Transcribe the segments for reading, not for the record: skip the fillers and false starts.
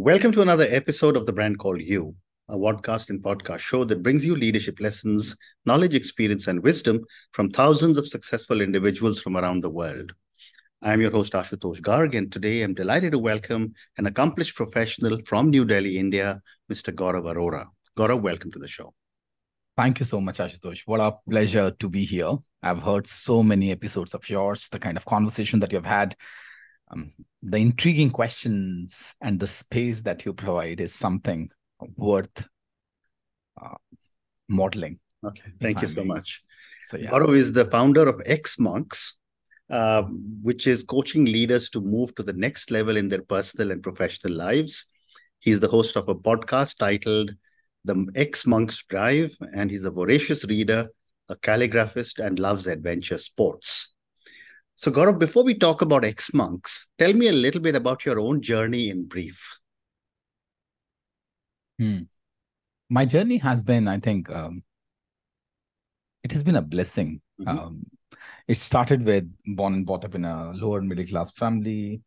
Welcome to another episode of The Brand Called You, a podcast and podcast show that brings you leadership lessons, knowledge, experience, and wisdom from thousands of successful individuals from around the world. I am your host, Ashutosh Garg, and today I'm delighted to welcome an accomplished professional from New Delhi, India, Mr. Gaurav Arora. Gaurav, welcome to the show. Thank you so much, Ashutosh. What a pleasure to be here. I've heard so many episodes of yours, the kind of conversation that you've had, the intriguing questions and the space that you provide is something worth modeling. Okay, thank you so much. So, yeah. Gaurav is the founder of xMonks, which is coaching leaders to move to the next level in their personal and professional lives. He's the host of a podcast titled The xMonks Drive, and he's a voracious reader, a calligraphist, and loves adventure sports. So, Gaurav, before we talk about xMonks, tell me a little bit about your own journey in brief. My journey has been, I think, it has been a blessing. It started with born and brought up in a lower middle class family.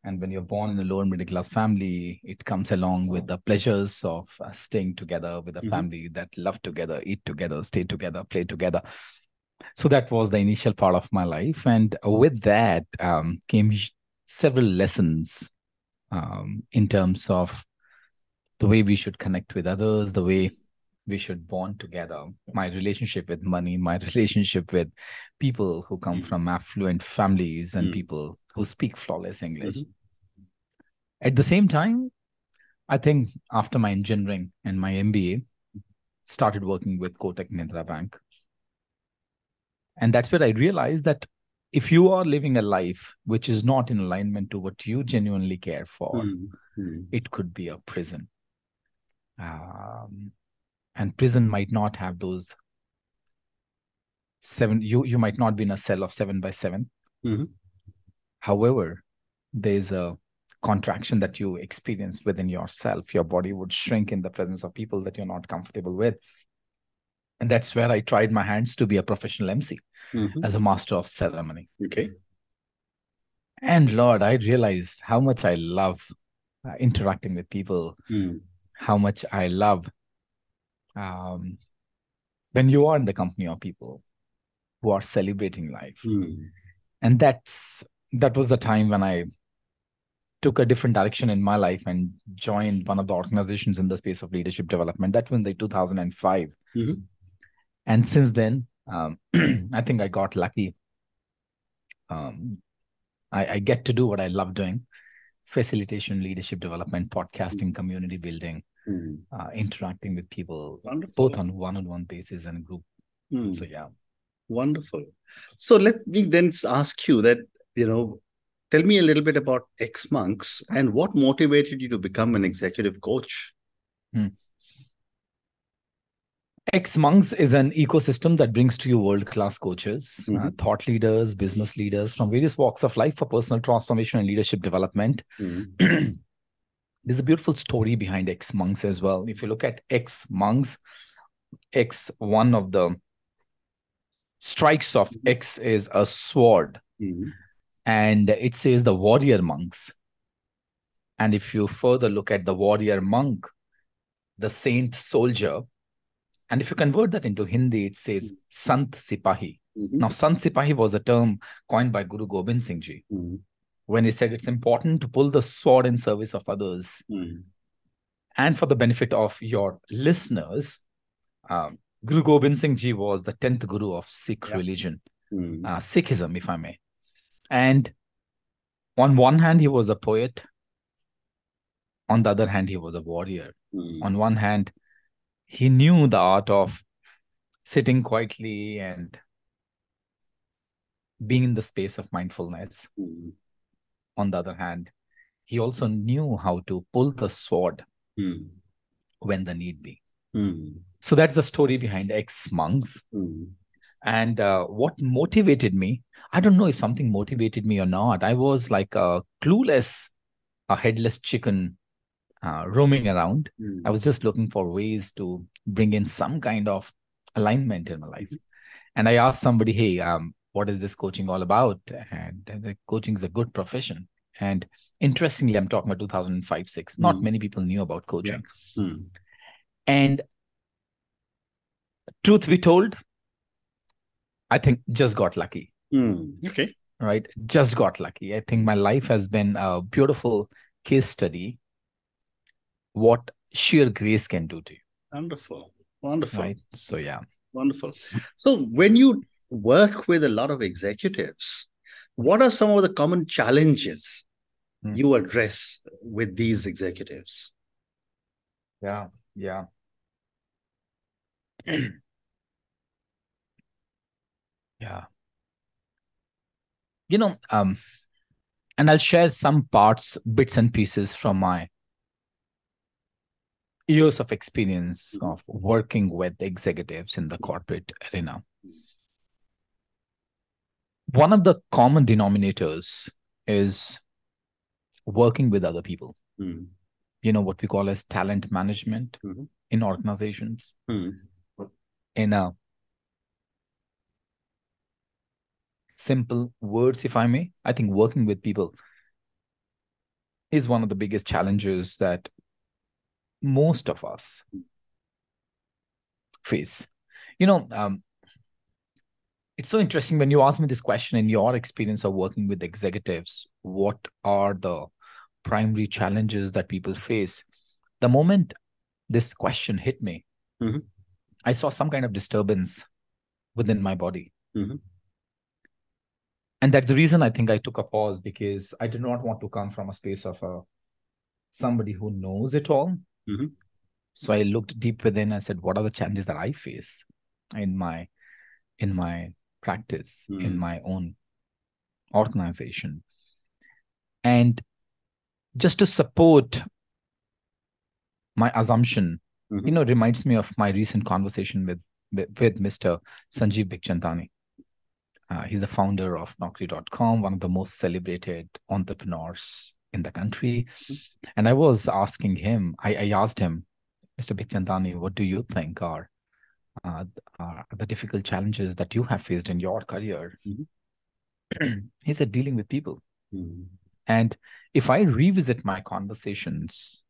And when you're born in a lower middle class family, it comes along with the pleasures of staying together with a family that love together, eat together, stay together, play together. So that was the initial part of my life. And with that came several lessons in terms of the way we should connect with others, the way we should bond together, my relationship with money, my relationship with people who come from affluent families and people who speak flawless English. At the same time, I think after my engineering and my MBA, started working with Kotak Mahindra Bank. And that's where I realized that if you are living a life which is not in alignment to what you genuinely care for, it could be a prison. And prison might not have those you might not be in a cell of 7 by 7. However, there's a contraction that you experience within yourself. Your body would shrink in the presence of people that you're not comfortable with. And that's where I tried my hands to be a professional MC as a master of ceremony. Okay. And Lord, I realized how much I love interacting with people, how much I love when you are in the company of people who are celebrating life. And that was the time when I took a different direction in my life and joined one of the organizations in the space of leadership development. That was in 2005. And since then, I think I got lucky. I get to do what I love doing: facilitation, leadership development, podcasting, community building, interacting with people, both on one-on-one basis and group. So, yeah. Wonderful. So let me then ask you that, tell me a little bit about xMonks and what motivated you to become an executive coach? xMonks is an ecosystem that brings to you world-class coaches, thought leaders, business leaders from various walks of life for personal transformation and leadership development. There's a beautiful story behind xMonks as well. If you look at xMonks, one of the strikes of X is a sword. And it says the warrior monks. And if you further look at the warrior monk, the saint soldier, and if you convert that into Hindi, it says Sant Sipahi. Now, Sant Sipahi was a term coined by Guru Gobind Singh Ji when he said it's important to pull the sword in service of others. And for the benefit of your listeners, Guru Gobind Singh Ji was the 10th Guru of Sikh religion, Sikhism, if I may. And on one hand, he was a poet. On the other hand, he was a warrior. On one hand, he knew the art of sitting quietly and being in the space of mindfulness. On the other hand, he also knew how to pull the sword when the need be. So that's the story behind xMonks. And what motivated me, I don't know if something motivated me or not. I was like a clueless, a headless chicken roaming around. I was just looking for ways to bring in some kind of alignment in my life. And I asked somebody, hey, what is this coaching all about? And I said, coaching is a good profession. And interestingly, I'm talking about 2005-06. Not many people knew about coaching. Yeah. And truth be told, I think just got lucky. Okay. Right? Just got lucky. I think my life has been a beautiful case study what sheer grace can do to you. Wonderful. Wonderful. Right? So, yeah. Wonderful. So when you work with a lot of executives, what are some of the common challenges you address with these executives? Yeah. Yeah. And I'll share some parts, bits and pieces from my years of experience of working with executives in the corporate arena. One of the common denominators is working with other people. What we call as talent management in organizations. In a simple words, if I may, I think working with people is one of the biggest challenges that most of us face. It's so interesting when you ask me this question, in your experience of working with executives, what are the primary challenges that people face? The moment this question hit me, I saw some kind of disturbance within my body. And that's the reason I think I took a pause, because I did not want to come from a space of somebody who knows it all. So I looked deep within. I said, what are the challenges that I face in my practice, in my own organization? And just to support my assumption, reminds me of my recent conversation with Mr. Sanjeev Bikhchandani. He's the founder of Naukri.com, one of the most celebrated entrepreneurs in the country. And I was asking him, I asked him, Mr. Bikhchandani, what do you think are the difficult challenges that you have faced in your career? He said, dealing with people. And if I revisit my conversations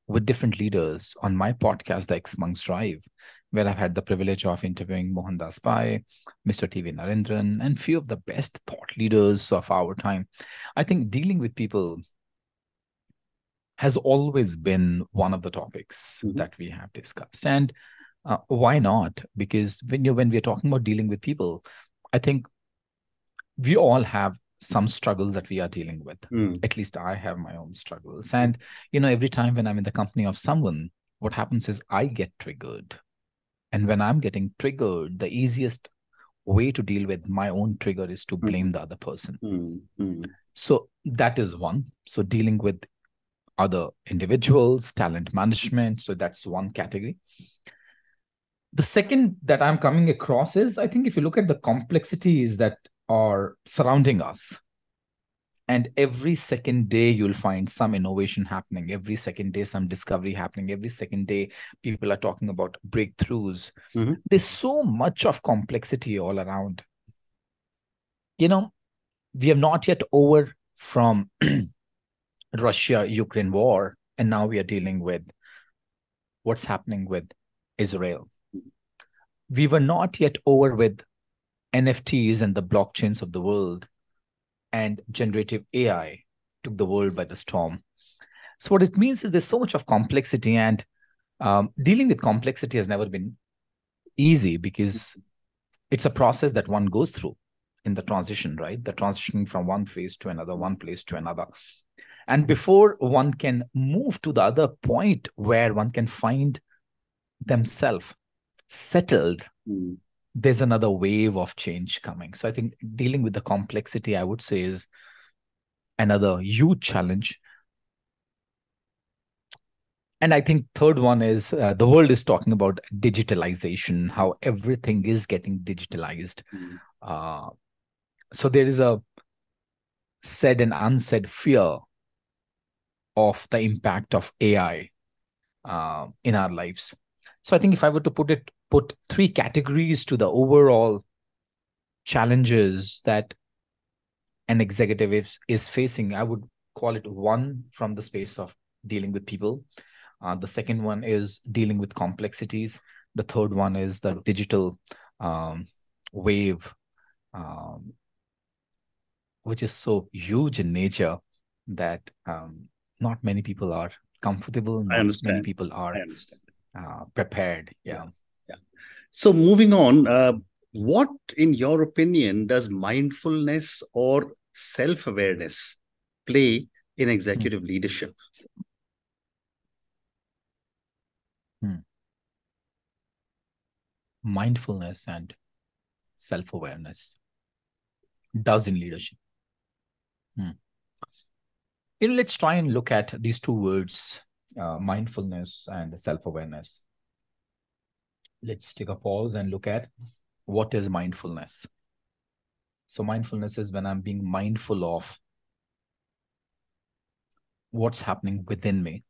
with different leaders on my podcast, the xMonks Drive, where I've had the privilege of interviewing Mohandas Pai, Mr. T.V. Narendran, and few of the best thought leaders of our time, I think dealing with people has always been one of the topics that we have discussed. And why not? Because when we're talking about dealing with people, I think we all have some struggles that we are dealing with. At least I have my own struggles. And, every time when I'm in the company of someone, what happens is I get triggered. And when I'm getting triggered, the easiest way to deal with my own trigger is to blame the other person. So that is one. So dealing with other individuals, talent management. So that's one category. The second that I'm coming across is, I think if you look at the complexities that are surrounding us, and every second day you'll find some innovation happening, every second day some discovery happening, every second day people are talking about breakthroughs. There's so much of complexity all around. We have not yet over from Russia-Ukraine war, and now we are dealing with what's happening with Israel. We were not yet over with NFTs and the blockchains of the world, and generative AI took the world by the storm. So what it means is there's so much of complexity, and dealing with complexity has never been easy, because it's a process that one goes through in the transition, right? The transitioning from one phase to another, one place to another. And before one can move to the other point where one can find themselves settled, there's another wave of change coming. So I think dealing with the complexity, I would say, is another huge challenge. And I think third one is the world is talking about digitalization, how everything is getting digitalized. So there is a said and unsaid fear of the impact of AI in our lives. So I think if I were to put three categories to the overall challenges that an executive is facing, I would call it one from the space of dealing with people. The second one is dealing with complexities. The third one is the digital wave, which is so huge in nature that not many people are comfortable. Not many people are prepared. Yeah. So moving on, what, in your opinion, does mindfulness or self-awareness play in executive leadership? Mindfulness and self-awareness does in leadership. Let's try and look at these two words, mindfulness and self-awareness. Let's take a pause and look at what is mindfulness. So mindfulness is when I'm being mindful of what's happening within me.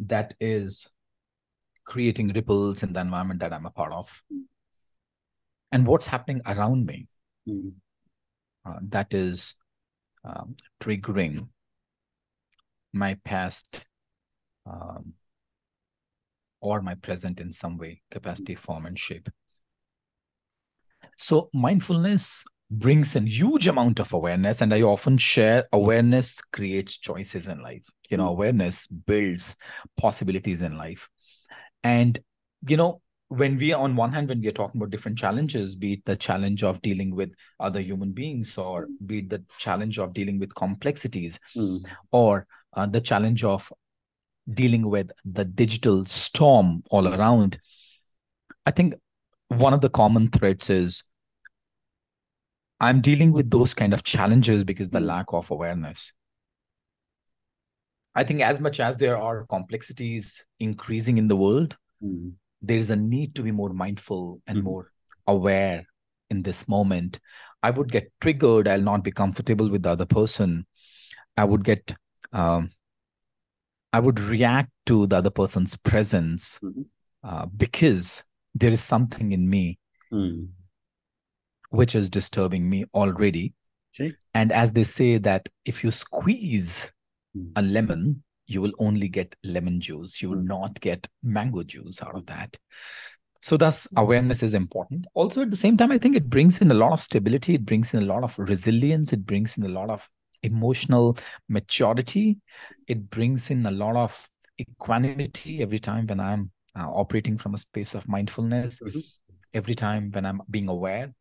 That is creating ripples in the environment that I'm a part of. And what's happening around me. That is triggering my past or my present in some way, capacity, form, and shape. So mindfulness brings in huge amount of awareness, and I often share awareness creates choices in life. Awareness builds possibilities in life. And, when we are on one hand, when we are talking about different challenges, be it the challenge of dealing with other human beings, or be it the challenge of dealing with complexities, or the challenge of dealing with the digital storm all around, I think one of the common threads is I'm dealing with those kind of challenges because the lack of awareness. I think as much as there are complexities increasing in the world, there is a need to be more mindful and more aware in this moment. I would get triggered. I'll not be comfortable with the other person. I would get, I would react to the other person's presence because there is something in me which is disturbing me already. Okay. And as they say that if you squeeze a lemon, you will only get lemon juice. You will not get mango juice out of that. So thus awareness is important. Also at the same time, I think it brings in a lot of stability. It brings in a lot of resilience. It brings in a lot of emotional maturity. It brings in a lot of equanimity every time when I'm operating from a space of mindfulness. Every time when I'm being aware,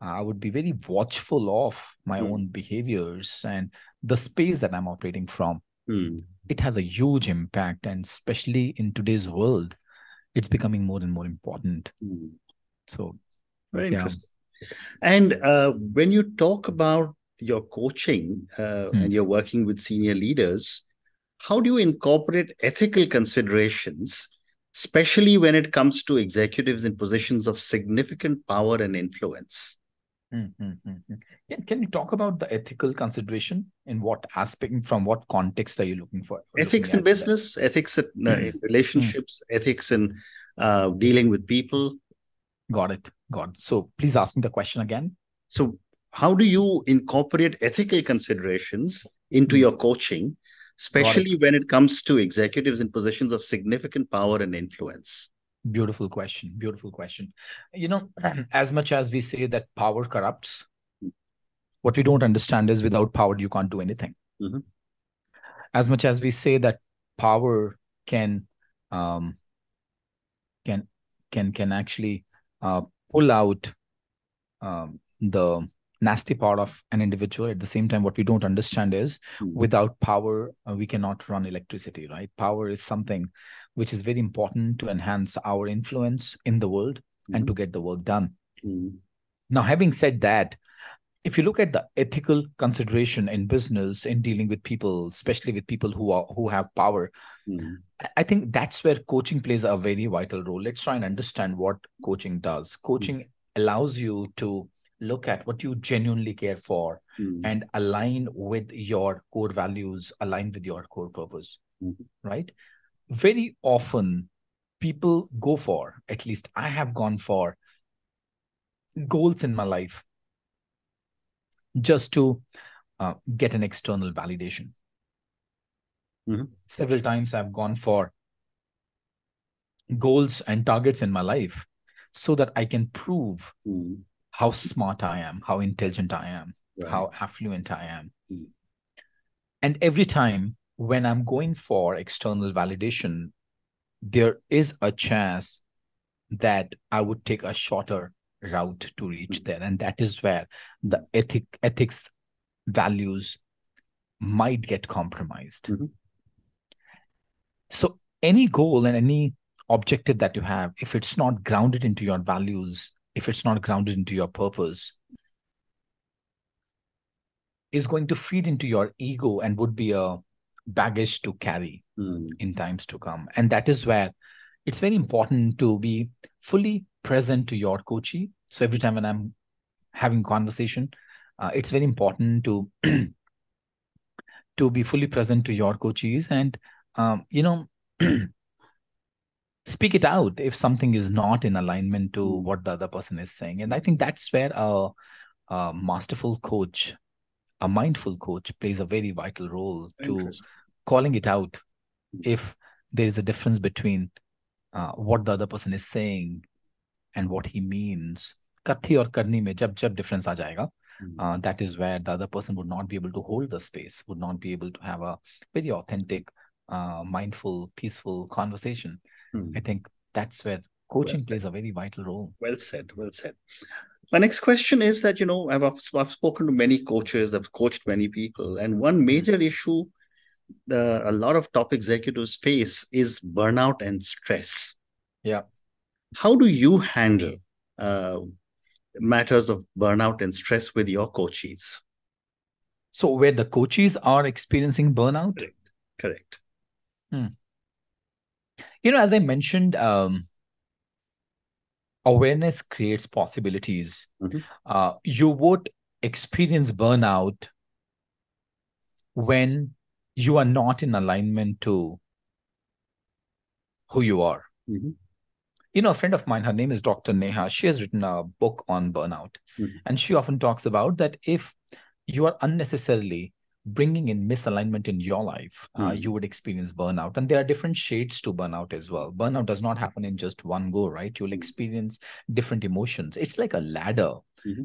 I would be very watchful of my own behaviors and the space that I'm operating from. It has a huge impact, and especially in today's world, it's becoming more and more important. So, very interesting. And when you talk about your coaching and you're working with senior leaders, how do you incorporate ethical considerations, especially when it comes to executives in positions of significant power and influence? Can you talk about the ethical consideration? In what aspect, from what context are you looking for? Ethics in business, ethics in relationships, ethics in dealing with people. Got it. So please ask me the question again. So how do you incorporate ethical considerations into your coaching, especially when it comes to executives in positions of significant power and influence? Beautiful question. As much as we say that power corrupts, what we don't understand is without power, you can't do anything. As much as we say that power can actually pull out the nasty part of an individual, at the same time, what we don't understand is without power, we cannot run electricity, right? Power is something which is very important to enhance our influence in the world and to get the work done. Now, having said that, if you look at the ethical consideration in business, in dealing with people, especially with people who have power, I think that's where coaching plays a very vital role. Let's try and understand what coaching does. Coaching allows you to look at what you genuinely care for and align with your core values, align with your core purpose, right? Very often people go for, at least I have gone for, goals in my life just to get an external validation. Several times I've gone for goals and targets in my life so that I can prove how smart I am, how intelligent I am, how affluent I am. And every time when I'm going for external validation, there is a chance that I would take a shorter route to reach there. And that is where the ethics values might get compromised. So any goal and any objective that you have, if it's not grounded into your values, if it's not grounded into your purpose, is going to feed into your ego and would be a baggage to carry in times to come. And that is where it's very important to be fully present to your coachee. So every time when I'm having conversation, it's very important to to be fully present to your coachees and speak it out if something is not in alignment to what the other person is saying. And I think that's where a masterful coach, a mindful coach, plays a very vital role to calling it out if there is a difference between what the other person is saying and what he means. Kathi or karni mein jab difference aa jayega, that is where the other person would not be able to hold the space, would not be able to have a very authentic, mindful, peaceful conversation. I think that's where coaching plays a very vital role. Well said, well said. My next question is that, I've spoken to many coaches, I've coached many people, and one major issue a lot of top executives face is burnout and stress. Yeah. How do you handle matters of burnout and stress with your coachees? So where the coachees are experiencing burnout? Correct. As I mentioned, awareness creates possibilities. You would experience burnout when you are not in alignment to who you are. A friend of mine, her name is Dr. Neha. She has written a book on burnout. And she often talks about that if you are unnecessarily bringing in misalignment in your life, you would experience burnout. And there are different shades to burnout as well. Burnout does not happen in just one go, right? You'll experience different emotions. It's like a ladder.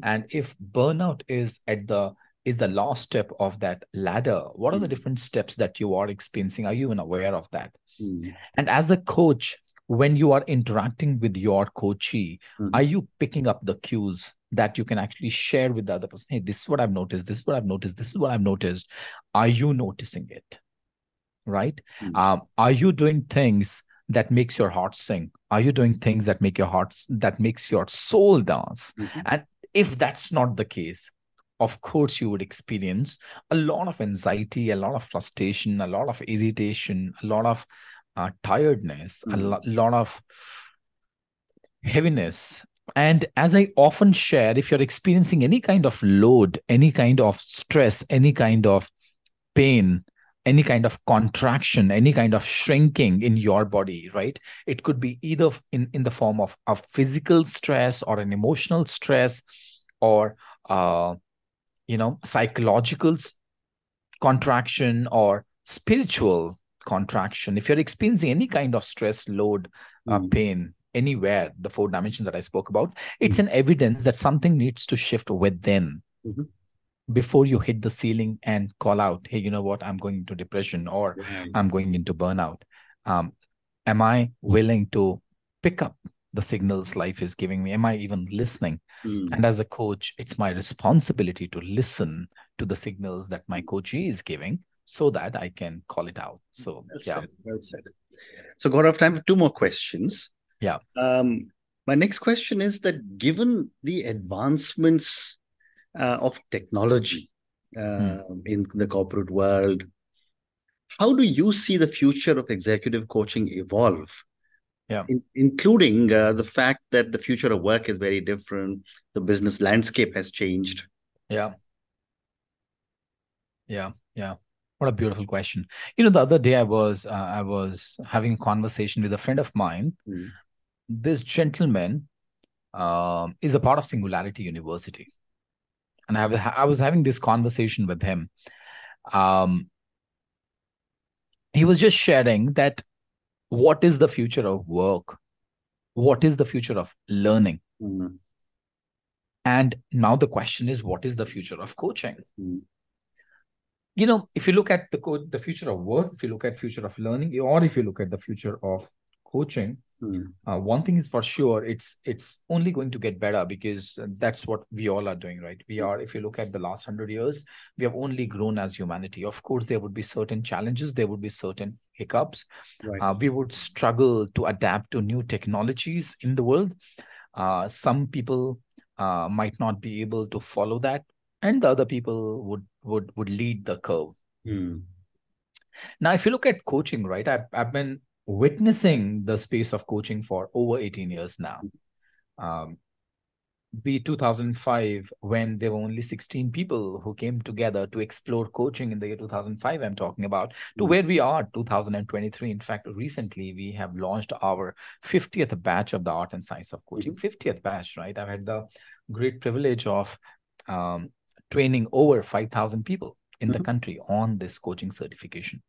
And if burnout is the last step of that ladder, what are the different steps that you are experiencing? Are you even aware of that? And as a coach, when you are interacting with your coachee, are you picking up the cues that you can actually share with the other person? Hey, this is what I've noticed. This is what I've noticed. This is what I've noticed. Are you noticing it? Right? Are you doing things that makes your heart sing? Are you doing things that makes your soul dance? And if that's not the case, of course, you would experience a lot of anxiety, a lot of frustration, a lot of irritation, a lot of tiredness, a lot of heaviness. And as I often share, if you're experiencing any kind of load, any kind of stress, any kind of pain, any kind of contraction, any kind of shrinking in your body, right? It could be either in the form of a physical stress or an emotional stress or psychological contraction or spiritual contraction. If you're experiencing any kind of stress, load, pain, anywhere, the 4 dimensions that I spoke about, it's an evidence that something needs to shift within before you hit the ceiling and call out, hey, you know what, I'm going into depression or I'm going into burnout. Am I willing to pick up the signals life is giving me? Am I even listening? And as a coach, it's my responsibility to listen to the signals that my coachee is giving so that I can call it out. So, well said. So, Gaurav, time for 2 more questions. Yeah. My next question is that given the advancements of technology in the corporate world, how do you see the future of executive coaching evolve? Yeah. Including the fact that the future of work is very different. The business landscape has changed. Yeah. What a beautiful question. The other day I was having a conversation with a friend of mine. This gentleman is a part of Singularity University. And I was having this conversation with him. He was just sharing that what is the future of work? What is the future of learning? Mm-hmm. And now the question is, what is the future of coaching? Mm-hmm. You know, if you look at the future of work, if you look at future of learning, or if you look at the future of coaching, one thing is for sure, it's only going to get better, because that's what we all are doing, right? We are, if you look at the last 100 years, we have only grown as humanity. Of course, there would be certain challenges, there would be certain hiccups. Right. We would struggle to adapt to new technologies in the world. Some people might not be able to follow that, and the other people would lead the curve. Now, if you look at coaching, right, I've been witnessing the space of coaching for over 18 years now. Be 2005, when there were only 16 people who came together to explore coaching in the year 2005, I'm talking about, to where we are 2023. In fact, recently we have launched our 50th batch of the Art and Science of Coaching. 50th batch, right? I've had the great privilege of training over 5,000 people in the country on this coaching certification.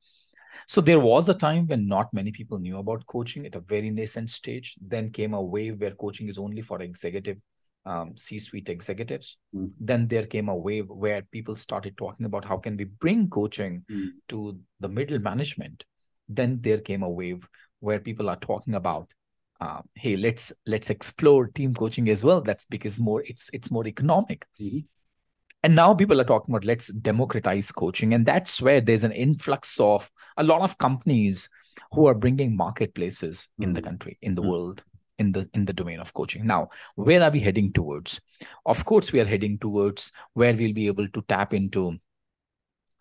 So there was a time when not many people knew about coaching at a very nascent stage. Then came a wave where coaching is only for executive, C-suite executives. Then there came a wave where people started talking about how can we bring coaching to the middle management. Then there came a wave where people are talking about, hey, let's explore team coaching as well. That's because it's more economic. And now people are talking about, let's democratize coaching. And that's where there's an influx of a lot of companies who are bringing marketplaces in the country, in the world, in the domain of coaching. Now, where are we heading towards? Of course, we are heading towards where we'll be able to tap into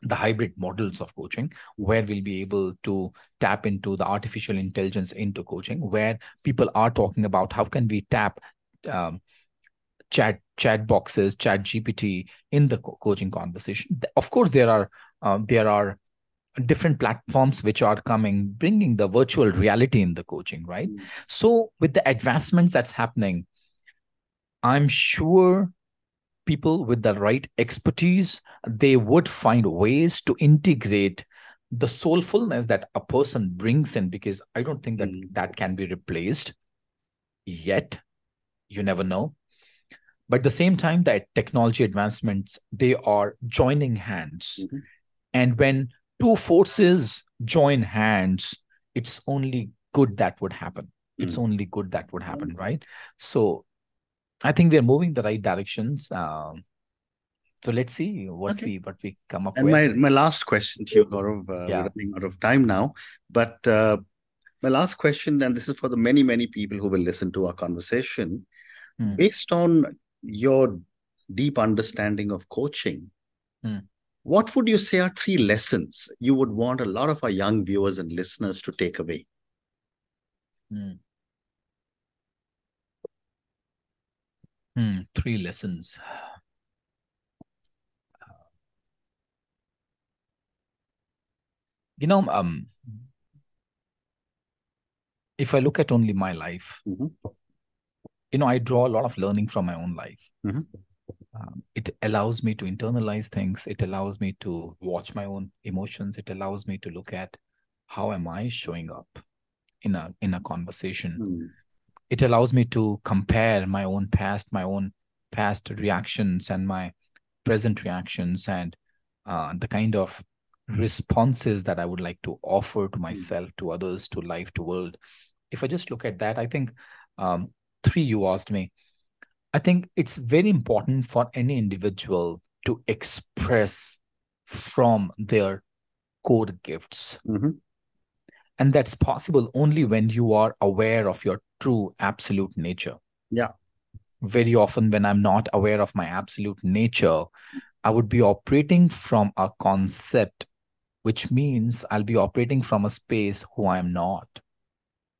the hybrid models of coaching, where we'll be able to tap into the artificial intelligence into coaching, where people are talking about how can we tap chat boxes, chat GPT in the coaching conversation. Of course, there are different platforms which are coming, bringing the virtual reality in the coaching, right? So with the advancements that's happening, I'm sure people with the right expertise, they would find ways to integrate the soulfulness that a person brings in, because I don't think that can be replaced yet. You never know. But at the same time, the technology advancements, they are joining hands. And when two forces join hands, it's only good that would happen. It's only good that would happen, right? So I think we're moving the right directions. So let's see what we come up with. And my last question to you, Gaurav, we're running out of time now, but my last question, and this is for the many, many people who will listen to our conversation, based on your deep understanding of coaching, what would you say are 3 lessons you would want a lot of our young viewers and listeners to take away? 3 lessons. You know, if I look at only my life, you know, I draw a lot of learning from my own life. It allows me to internalize things. It allows me to watch my own emotions. It allows me to look at how am I showing up in a conversation. It allows me to compare my own past reactions and my present reactions, and the kind of responses that I would like to offer to myself, to others, to life, to world. If I just look at that, I think 3 you asked me. I think it's very important for any individual to express from their core gifts. And that's possible only when you are aware of your true absolute nature. Yeah. Very often when I'm not aware of my absolute nature, I would be operating from a concept, which means I'll be operating from a space who I am not.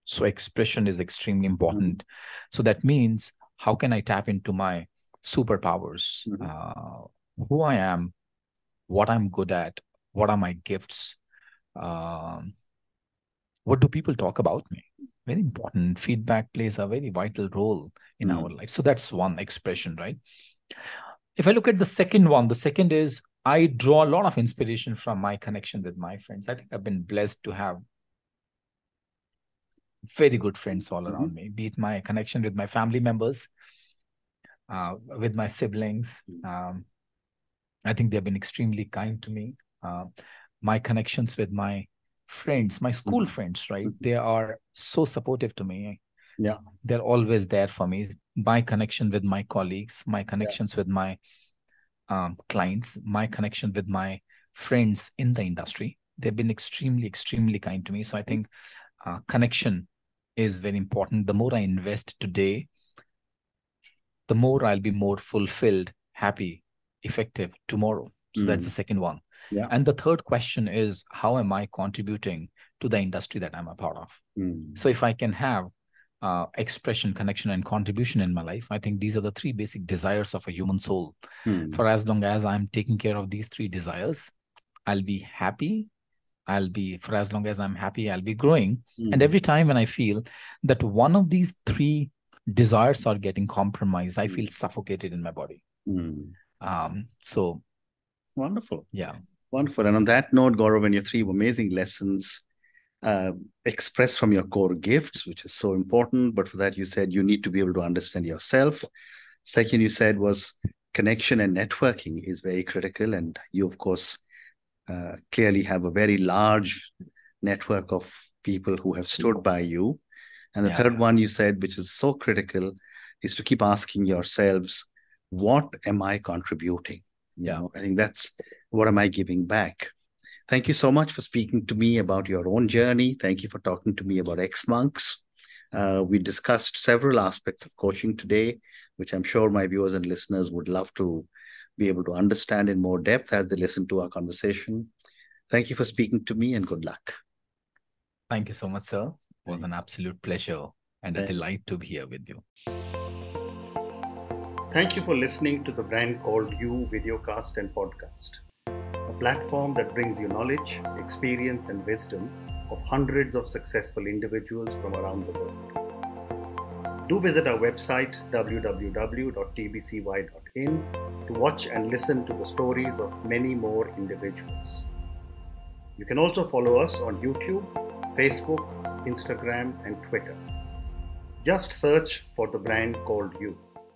So expression is extremely important. So that means, how can I tap into my superpowers, who I am, what I'm good at, what are my gifts, what do people talk about me? very important. Feedback plays a very vital role in our life. So that's one expression, right? If I look at the second one, the second is I draw a lot of inspiration from my connection with my friends. I think I've been blessed to have very good friends all around me, be it my connection with my family members, with my siblings. I think they've been extremely kind to me. My connections with my friends, my school friends, right? They are so supportive to me. Yeah. They're always there for me. My connection with my colleagues, my connections with my clients, my connection with my friends in the industry, they've been extremely, extremely kind to me. So I think connection is very important. The more I invest today, the more I'll be more fulfilled, happy, effective tomorrow. So that's the second one. Yeah. And the third question is, how am I contributing to the industry that I'm a part of? So if I can have expression, connection, and contribution in my life, I think these are the three basic desires of a human soul. For as long as I'm taking care of these three desires, I'll be happy. For as long as I'm happy, I'll be growing. And every time when I feel that one of these three desires are getting compromised, I feel suffocated in my body. So wonderful. Yeah. Wonderful. And on that note, Gaurav, and your three amazing lessons expressed from your core gifts, which is so important. But for that, you said you need to be able to understand yourself. Second, you said was connection and networking is very critical. And you, of course, clearly have a very large network of people who have stood by you. And the third one you said, which is so critical, is to keep asking yourselves, what am I contributing? You know, I think that's what am I giving back? Thank you so much for speaking to me about your own journey. Thank you for talking to me about xMonks. We discussed several aspects of coaching today, which I'm sure my viewers and listeners would love to be able to understand in more depth as they listen to our conversation. Thank you for speaking to me and good luck. Thank you so much, sir. It was an absolute pleasure and a delight to be here with you. Thank you for listening to the Brand Called You videocast and podcast, a platform that brings you knowledge, experience, and wisdom of hundreds of successful individuals from around the world. Do visit our website www.tbcy.in to watch and listen to the stories of many more individuals. You can also follow us on YouTube, Facebook, Instagram, and Twitter. Just search for the Brand Called You.